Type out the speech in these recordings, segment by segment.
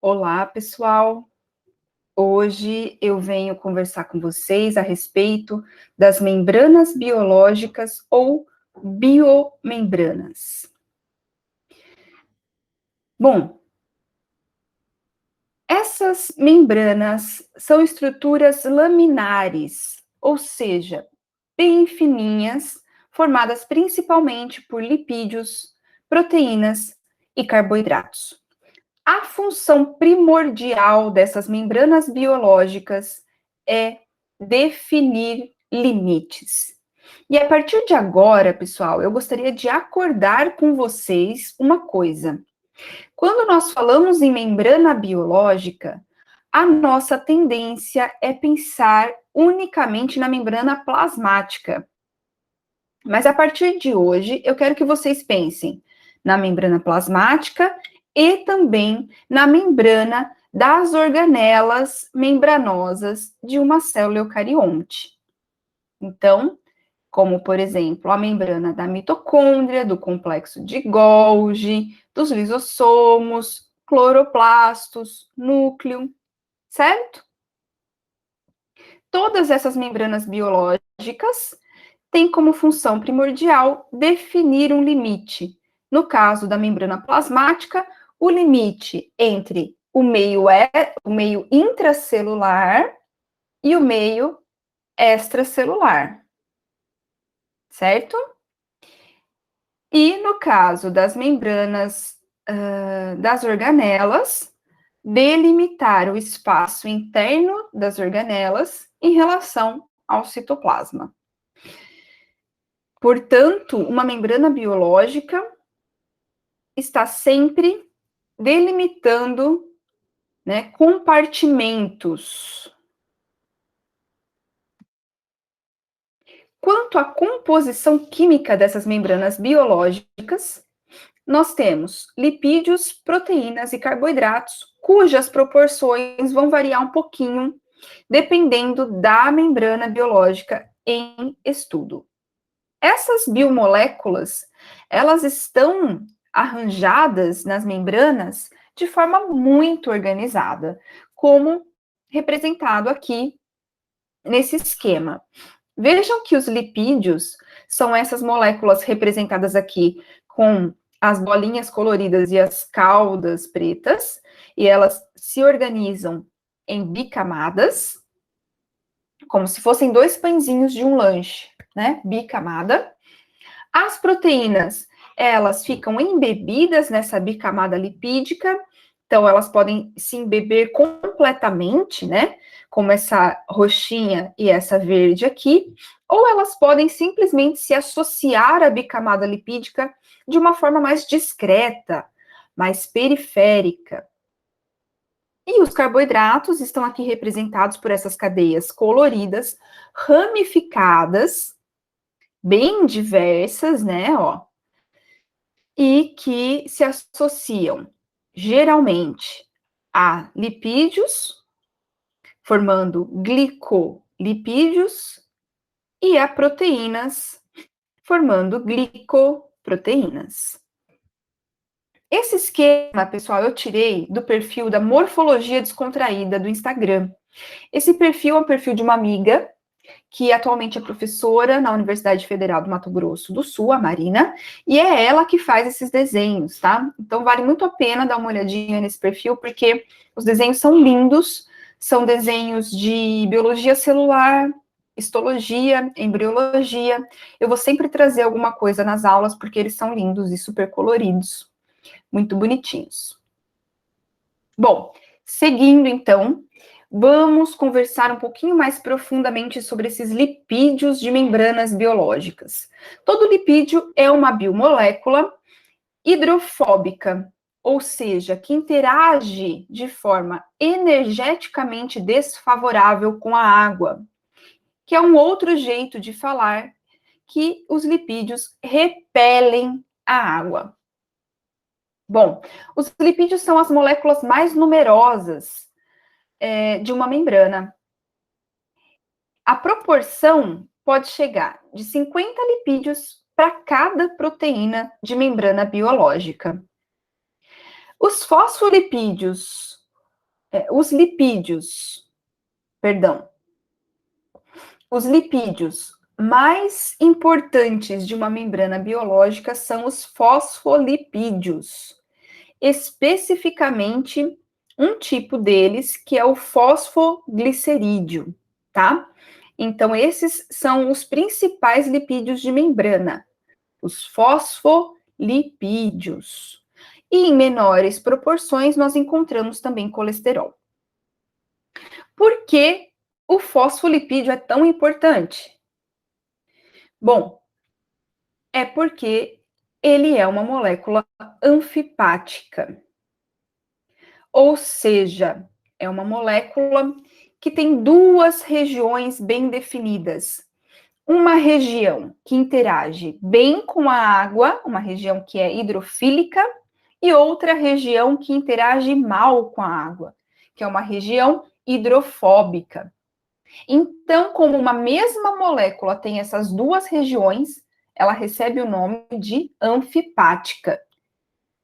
Olá, pessoal. Hoje eu venho conversar com vocês a respeito das membranas biológicas ou biomembranas. Bom, essas membranas são estruturas laminares, ou seja, bem fininhas, formadas principalmente por lipídios, proteínas e carboidratos. A função primordial dessas membranas biológicas é definir limites. E a partir de agora, pessoal, eu gostaria de acordar com vocês uma coisa. Quando nós falamos em membrana biológica, a nossa tendência é pensar unicamente na membrana plasmática. Mas a partir de hoje, eu quero que vocês pensem na membrana plasmática e também na membrana das organelas membranosas de uma célula eucarionte. Então, como, por exemplo, a membrana da mitocôndria, do complexo de Golgi, dos lisossomos, cloroplastos, núcleo, certo? Todas essas membranas biológicas têm como função primordial definir um limite. No caso da membrana plasmática, o limite entre o meio intracelular e o meio extracelular, certo? E no caso das membranas das organelas, delimitar o espaço interno das organelas em relação ao citoplasma. Portanto, uma membrana biológica está sempre delimitando, né, compartimentos. Quanto à composição química dessas membranas biológicas, nós temos lipídios, proteínas e carboidratos, cujas proporções vão variar um pouquinho, dependendo da membrana biológica em estudo. Essas biomoléculas, elas estão arranjadas nas membranas de forma muito organizada, como representado aqui nesse esquema. Vejam que os lipídios são essas moléculas representadas aqui com as bolinhas coloridas e as caudas pretas, e elas se organizam em bicamadas, como se fossem dois pãezinhos de um lanche, né? Bicamada. As proteínas, elas ficam embebidas nessa bicamada lipídica, então elas podem se embeber completamente, né? Como essa roxinha e essa verde aqui, ou elas podem simplesmente se associar à bicamada lipídica de uma forma mais discreta, mais periférica. E os carboidratos estão aqui representados por essas cadeias coloridas, ramificadas, bem diversas, né, ó, e que se associam geralmente a lipídios, formando glicolipídios, e a proteínas, formando glicoproteínas. Esse esquema, pessoal, eu tirei do perfil da Morfologia Descontraída do Instagram. Esse perfil é um perfil de uma amiga que atualmente é professora na Universidade Federal do Mato Grosso do Sul, a Marina, e é ela que faz esses desenhos, tá? Então vale muito a pena dar uma olhadinha nesse perfil, porque os desenhos são lindos, são desenhos de biologia celular, histologia, embriologia. Eu vou sempre trazer alguma coisa nas aulas, porque eles são lindos e super coloridos, muito bonitinhos. Bom, seguindo então, vamos conversar um pouquinho mais profundamente sobre esses lipídios de membranas biológicas. Todo lipídio é uma biomolécula hidrofóbica, ou seja, que interage de forma energeticamente desfavorável com a água, que é um outro jeito de falar que os lipídios repelem a água. Bom, os lipídios são as moléculas mais numerosas de uma membrana. A proporção pode chegar de 50 lipídios para cada proteína de membrana biológica. Os fosfolipídios os lipídios, perdão, os lipídios mais importantes de uma membrana biológica são os fosfolipídios, especificamente um tipo deles, que é o fosfoglicerídeo, tá? Então, esses são os principais lipídios de membrana, os fosfolipídios. E em menores proporções, nós encontramos também colesterol. Por que o fosfolipídio é tão importante? Bom, é porque ele é uma molécula anfipática. Ou seja, é uma molécula que tem duas regiões bem definidas. Uma região que interage bem com a água, uma região que é hidrofílica, e outra região que interage mal com a água, que é uma região hidrofóbica. Então, como uma mesma molécula tem essas duas regiões, ela recebe o nome de anfipática,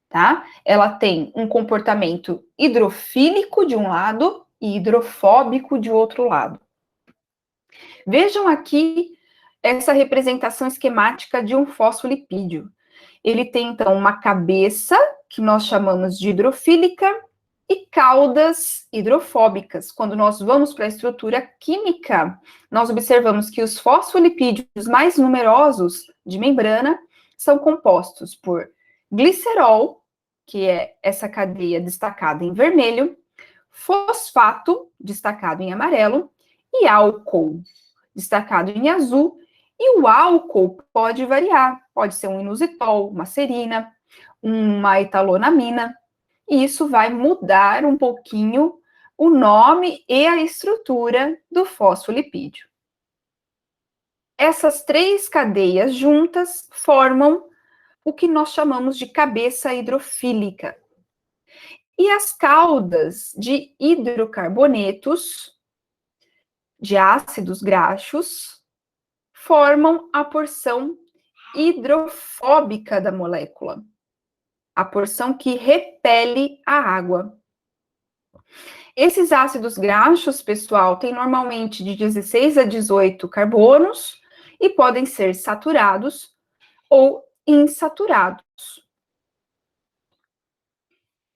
tá? Ela tem um comportamento hidrofílico de um lado e hidrofóbico de outro lado. Vejam aqui essa representação esquemática de um fosfolipídio. Ele tem, então, uma cabeça, que nós chamamos de hidrofílica, e caudas hidrofóbicas. Quando nós vamos para a estrutura química, nós observamos que os fosfolipídios mais numerosos de membrana são compostos por glicerol, que é essa cadeia destacada em vermelho, fosfato, destacado em amarelo, e álcool, destacado em azul. E o álcool pode variar, pode ser um inositol, uma serina, uma etalonamina, e isso vai mudar um pouquinho o nome e a estrutura do fosfolipídio. Essas três cadeias juntas formam o que nós chamamos de cabeça hidrofílica. E as caudas de hidrocarbonetos, de ácidos graxos, formam a porção hidrofóbica da molécula, a porção que repele a água. Esses ácidos graxos, pessoal, têm normalmente de 16 a 18 carbonos e podem ser saturados ou insaturados.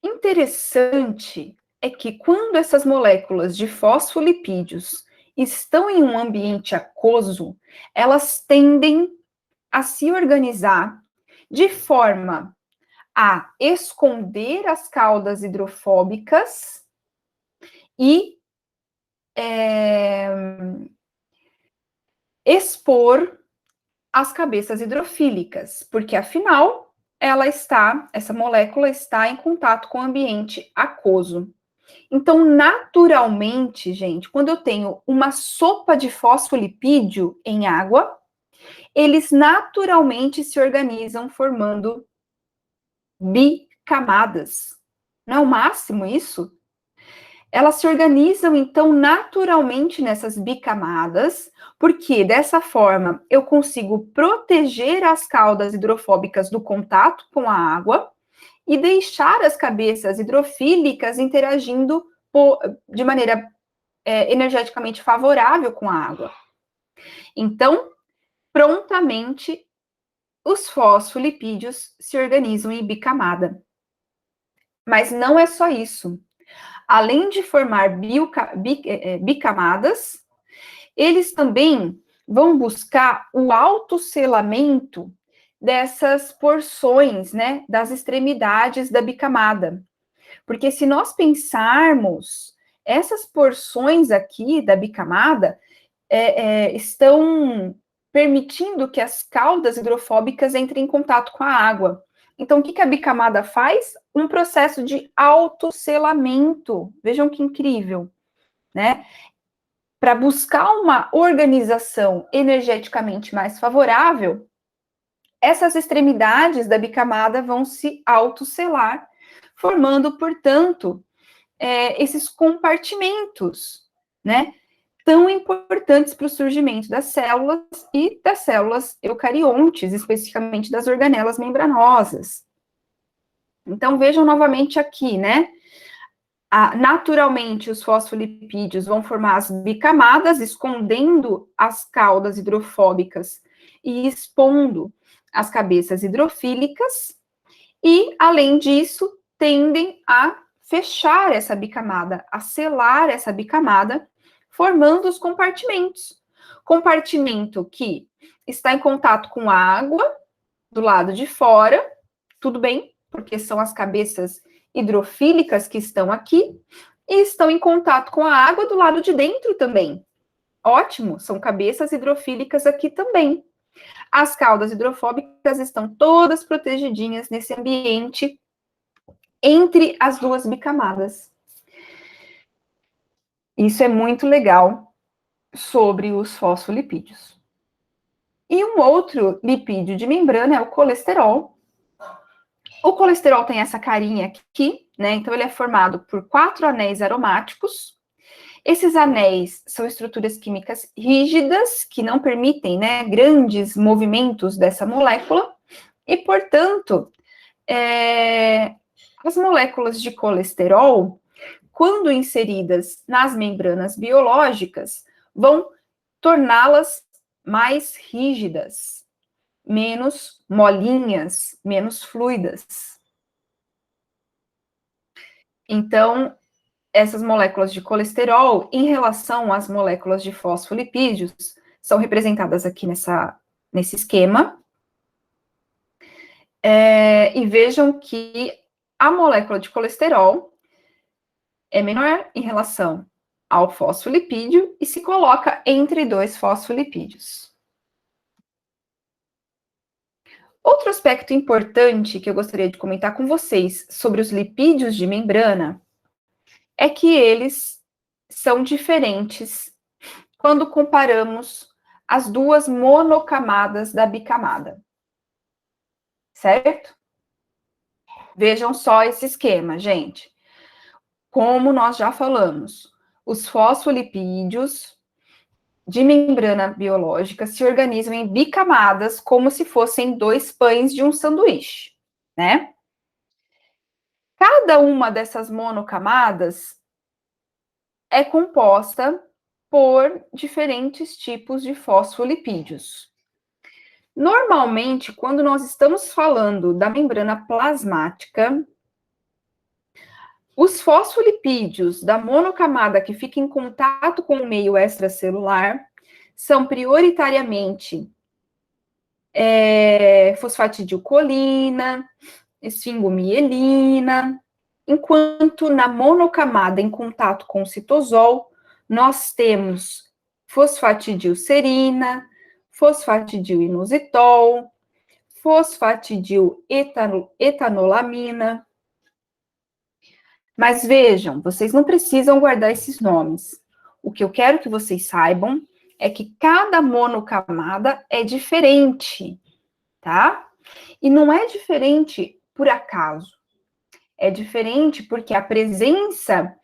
Interessante é que quando essas moléculas de fosfolipídios estão em um ambiente aquoso, elas tendem a se organizar de forma a esconder as caudas hidrofóbicas e expor as cabeças hidrofílicas, porque afinal essa molécula está em contato com o ambiente aquoso. Então, naturalmente, gente, quando eu tenho uma sopa de fosfolipídio em água, eles naturalmente se organizam formando bicamadas. Não é o máximo isso? Elas se organizam, então, naturalmente nessas bicamadas, porque dessa forma eu consigo proteger as caudas hidrofóbicas do contato com a água e deixar as cabeças hidrofílicas interagindo de maneira energeticamente favorável com a água. Então, prontamente, os fosfolipídios se organizam em bicamada. Mas não é só isso. Além de formar bicamadas, eles também vão buscar o autosselamento dessas porções, né, das extremidades da bicamada. Porque se nós pensarmos, essas porções aqui da bicamada estão permitindo que as caudas hidrofóbicas entrem em contato com a água. Então, o que a bicamada faz? Um processo de autosselamento. Vejam que incrível, né? Para buscar uma organização energeticamente mais favorável, essas extremidades da bicamada vão se autosselar, formando, portanto, esses compartimentos, né? Tão importantes para o surgimento das células e das células eucariontes, especificamente das organelas membranosas. Então, vejam novamente aqui, né? Naturalmente, os fosfolipídios vão formar as bicamadas, escondendo as caudas hidrofóbicas e expondo as cabeças hidrofílicas, e, além disso, tendem a fechar essa bicamada, a selar essa bicamada, formando os compartimentos. Compartimento que está em contato com a água do lado de fora, tudo bem, porque são as cabeças hidrofílicas que estão aqui, e estão em contato com a água do lado de dentro também. Ótimo, são cabeças hidrofílicas aqui também. As caudas hidrofóbicas estão todas protegidinhas nesse ambiente entre as duas bicamadas. Isso é muito legal sobre os fosfolipídios. E um outro lipídio de membrana é o colesterol. O colesterol tem essa carinha aqui, né? Então, ele é formado por 4 anéis aromáticos. Esses anéis são estruturas químicas rígidas, que não permitem, né, grandes movimentos dessa molécula, e, portanto, as moléculas de colesterol, quando inseridas nas membranas biológicas, vão torná-las mais rígidas, menos molinhas, menos fluidas. Então, essas moléculas de colesterol, em relação às moléculas de fosfolipídios, são representadas aqui nesse esquema. E vejam que a molécula de colesterol é menor em relação ao fosfolipídio e se coloca entre 2 fosfolipídios. Outro aspecto importante que eu gostaria de comentar com vocês sobre os lipídios de membrana é que eles são diferentes quando comparamos as duas monocamadas da bicamada. Certo? Vejam só esse esquema, gente. Como nós já falamos, os fosfolipídios de membrana biológica se organizam em bicamadas, como se fossem 2 pães de um sanduíche, né? Cada uma dessas monocamadas é composta por diferentes tipos de fosfolipídios. Normalmente, quando nós estamos falando da membrana plasmática, os fosfolipídios da monocamada que fica em contato com o meio extracelular são prioritariamente fosfatidilcolina, esfingomielina, enquanto na monocamada em contato com o citosol, nós temos fosfatidilcerina, fosfatidilinositol, fosfatidiletanolamina. Mas vejam, vocês não precisam guardar esses nomes. O que eu quero que vocês saibam é que cada monocamada é diferente, tá? E não é diferente por acaso. É diferente porque a presença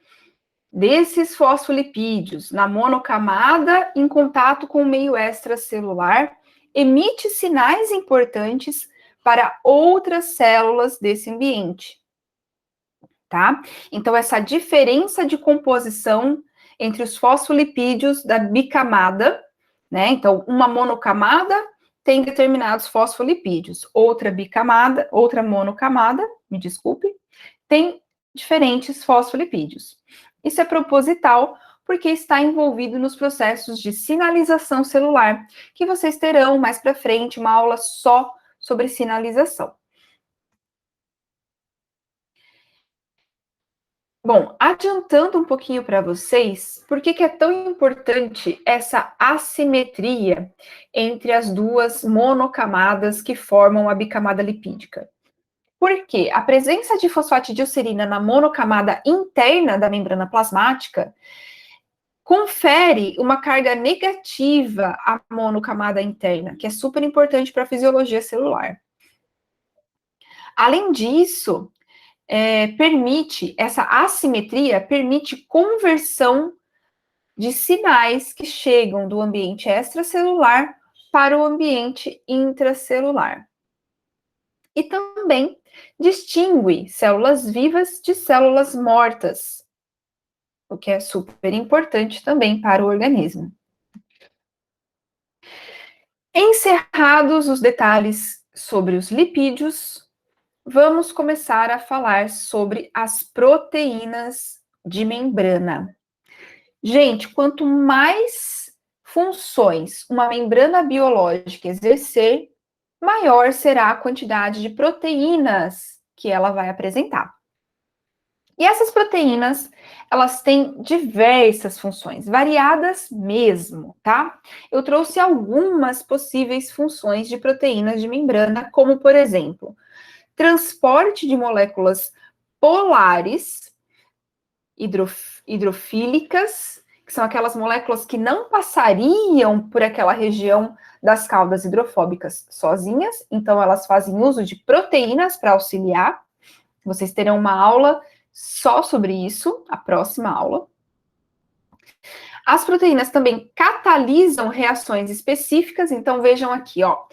desses fosfolipídios na monocamada em contato com o meio extracelular emite sinais importantes para outras células desse ambiente. Tá? Então, essa diferença de composição entre os fosfolipídios da bicamada, né? Então, uma monocamada tem determinados fosfolipídios, outra bicamada, outra monocamada, me desculpe, tem diferentes fosfolipídios. Isso é proposital porque está envolvido nos processos de sinalização celular, que vocês terão mais para frente uma aula só sobre sinalização. Bom, adiantando um pouquinho para vocês, por que é tão importante essa assimetria entre as duas monocamadas que formam a bicamada lipídica? Porque a presença de fosfatidilcerina na monocamada interna da membrana plasmática confere uma carga negativa à monocamada interna, que é super importante para a fisiologia celular. Além disso, essa assimetria permite conversão de sinais que chegam do ambiente extracelular para o ambiente intracelular. E também distingue células vivas de células mortas, o que é super importante também para o organismo. Encerrados os detalhes sobre os lipídios, vamos começar a falar sobre as proteínas de membrana. Gente, quanto mais funções uma membrana biológica exercer, maior será a quantidade de proteínas que ela vai apresentar. E essas proteínas, elas têm diversas funções, variadas mesmo, tá? Eu trouxe algumas possíveis funções de proteínas de membrana, como, por exemplo, transporte de moléculas polares, hidrofílicas, que são aquelas moléculas que não passariam por aquela região das caudas hidrofóbicas sozinhas, então elas fazem uso de proteínas para auxiliar. Vocês terão uma aula só sobre isso, a próxima aula. As proteínas também catalisam reações específicas, então vejam aqui, ó,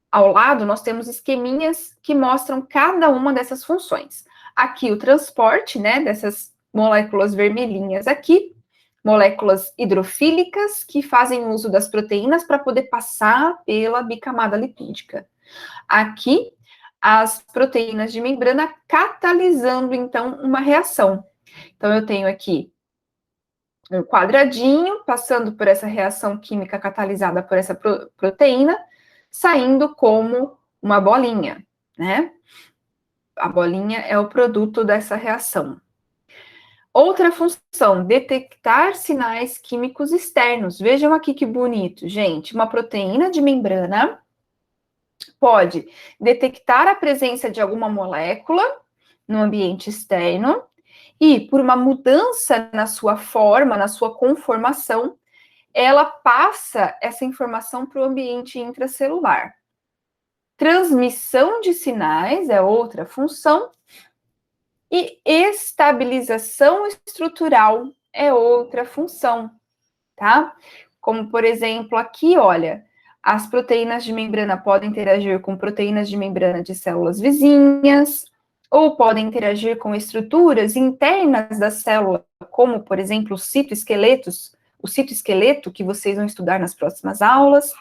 ao lado nós temos esqueminhas que mostram cada uma dessas funções. Aqui o transporte, né, dessas moléculas vermelhinhas aqui, moléculas hidrofílicas que fazem uso das proteínas para poder passar pela bicamada lipídica. Aqui, as proteínas de membrana catalisando, então, uma reação. Então, eu tenho aqui um quadradinho passando por essa reação química catalisada por essa proteína, saindo como uma bolinha, né? A bolinha é o produto dessa reação. Outra função, detectar sinais químicos externos. Vejam aqui que bonito, gente. Uma proteína de membrana pode detectar a presença de alguma molécula no ambiente externo e, por uma mudança na sua forma, na sua conformação, ela passa essa informação para o ambiente intracelular. Transmissão de sinais é outra função e estabilização estrutural é outra função, tá? Como, por exemplo, aqui, olha, as proteínas de membrana podem interagir com proteínas de membrana de células vizinhas, ou podem interagir com estruturas internas da célula, como, por exemplo, os citoesqueletos, o citoesqueleto que vocês vão estudar nas próximas aulas.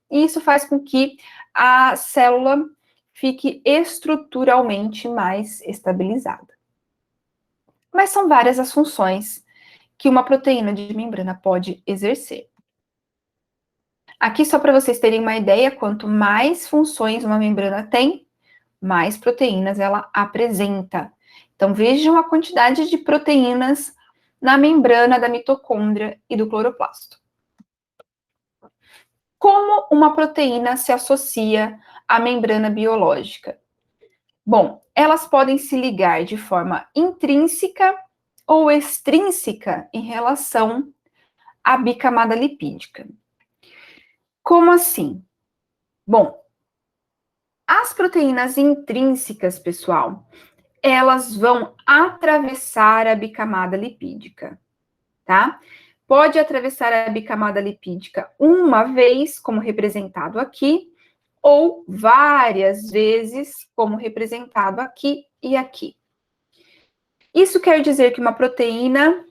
E isso faz com que a célula fique estruturalmente mais estabilizada. Mas são várias as funções que uma proteína de membrana pode exercer. Aqui, só para vocês terem uma ideia, quanto mais funções uma membrana tem, mais proteínas ela apresenta. Então, vejam a quantidade de proteínas na membrana da mitocôndria e do cloroplasto. Como uma proteína se associa à membrana biológica? Bom, elas podem se ligar de forma intrínseca ou extrínseca em relação à bicamada lipídica. Como assim? Bom, as proteínas intrínsecas, pessoal, elas vão atravessar a bicamada lipídica, tá? Pode atravessar a bicamada lipídica uma vez, como representado aqui, ou várias vezes, como representado aqui e aqui. Isso quer dizer que uma proteína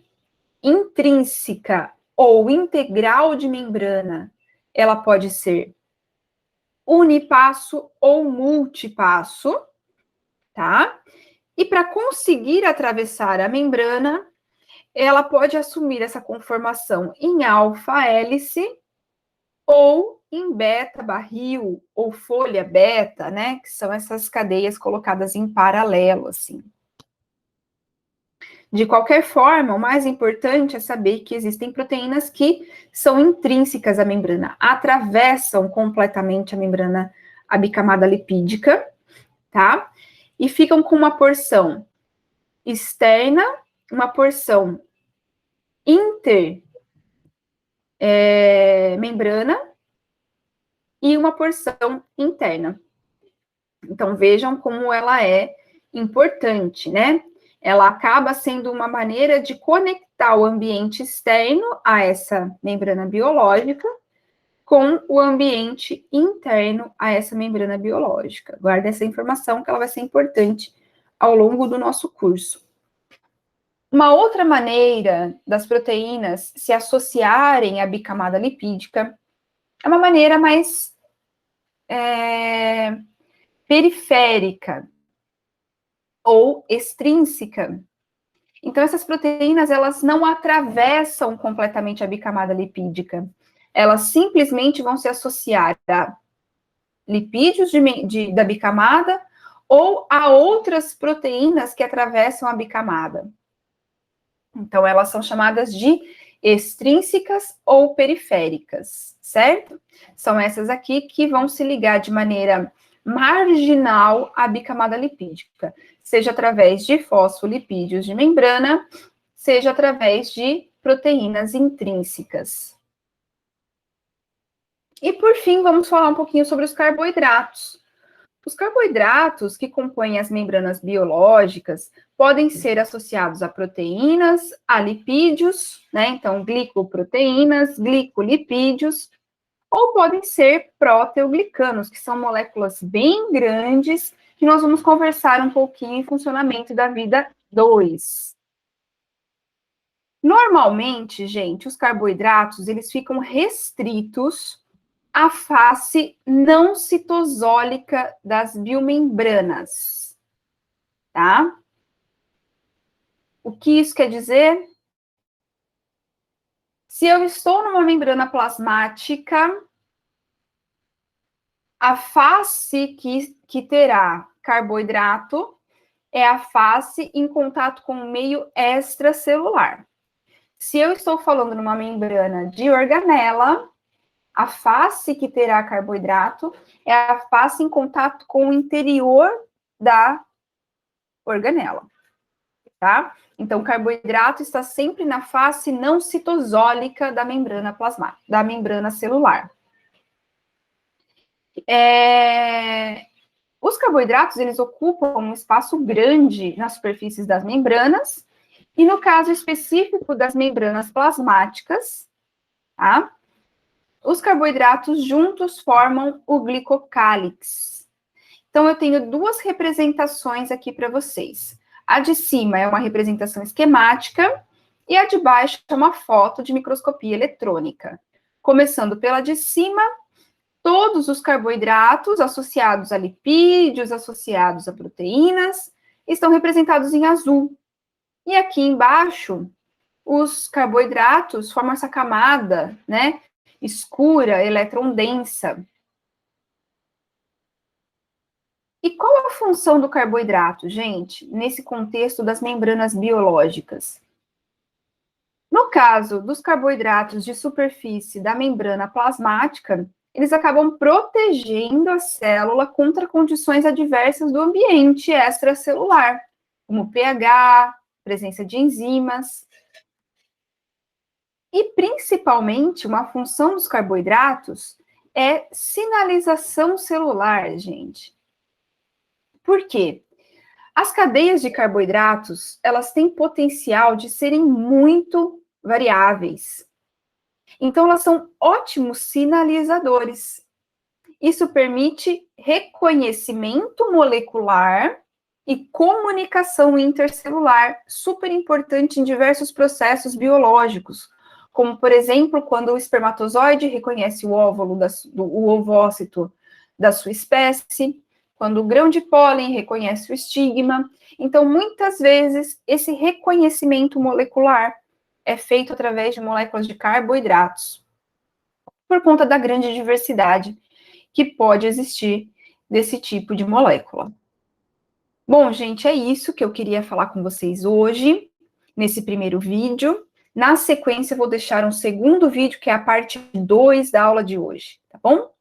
intrínseca ou integral de membrana, ela pode ser unipasso ou multipasso, tá? E para conseguir atravessar a membrana, ela pode assumir essa conformação em alfa-hélice ou em beta-barril ou folha beta, né? Que são essas cadeias colocadas em paralelo, assim. De qualquer forma, o mais importante é saber que existem proteínas que são intrínsecas à membrana, atravessam completamente a membrana, a bicamada lipídica, tá? E ficam com uma porção externa, uma porção intermembrana e uma porção interna. Então, vejam como ela é importante, né? Ela acaba sendo uma maneira de conectar o ambiente externo a essa membrana biológica com o ambiente interno a essa membrana biológica. Guarda essa informação que ela vai ser importante ao longo do nosso curso. Uma outra maneira das proteínas se associarem à bicamada lipídica é uma maneira mais periférica ou extrínseca. Então, essas proteínas, elas não atravessam completamente a bicamada lipídica. Elas simplesmente vão se associar a lipídios da bicamada ou a outras proteínas que atravessam a bicamada. Então, elas são chamadas de extrínsecas ou periféricas, certo? São essas aqui que vão se ligar de maneira marginal à bicamada lipídica, seja através de fosfolipídios de membrana, seja através de proteínas intrínsecas. E, por fim, vamos falar um pouquinho sobre os carboidratos. Os carboidratos que compõem as membranas biológicas podem ser associados a proteínas, a lipídios, né? Então, glicoproteínas, glicolipídios, ou podem ser proteoglicanos, que são moléculas bem grandes, que nós vamos conversar um pouquinho em funcionamento da vida 2. Normalmente, gente, os carboidratos, eles ficam restritos à face não citosólica das biomembranas, tá? O que isso quer dizer? Se eu estou numa membrana plasmática, a face que terá carboidrato é a face em contato com o meio extracelular. Se eu estou falando numa membrana de organela, a face que terá carboidrato é a face em contato com o interior da organela, tá? Então, o carboidrato está sempre na face não citosólica da membrana plasmática, da membrana celular. Os carboidratos, eles ocupam um espaço grande nas superfícies das membranas, e no caso específico das membranas plasmáticas, tá? Os carboidratos juntos formam o glicocálix. Então, eu tenho duas representações aqui para vocês. A de cima é uma representação esquemática e a de baixo é uma foto de microscopia eletrônica. Começando pela de cima, todos os carboidratos associados a lipídios, associados a proteínas, estão representados em azul. E aqui embaixo, os carboidratos formam essa camada, né, escura, elétron densa. E qual a função do carboidrato, gente, nesse contexto das membranas biológicas? No caso dos carboidratos de superfície da membrana plasmática, eles acabam protegendo a célula contra condições adversas do ambiente extracelular, como pH, presença de enzimas. E, principalmente, uma função dos carboidratos é sinalização celular, gente. Por quê? As cadeias de carboidratos, elas têm potencial de serem muito variáveis. Então, elas são ótimos sinalizadores. Isso permite reconhecimento molecular e comunicação intercelular, super importante em diversos processos biológicos, como, por exemplo, quando o espermatozoide reconhece o óvulo, o ovócito da sua espécie, quando o grão de pólen reconhece o estigma. Então, muitas vezes, esse reconhecimento molecular é feito através de moléculas de carboidratos, por conta da grande diversidade que pode existir desse tipo de molécula. Bom, gente, é isso que eu queria falar com vocês hoje, nesse primeiro vídeo. Na sequência, eu vou deixar um segundo vídeo, que é a parte 2 da aula de hoje, tá bom?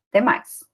Até mais!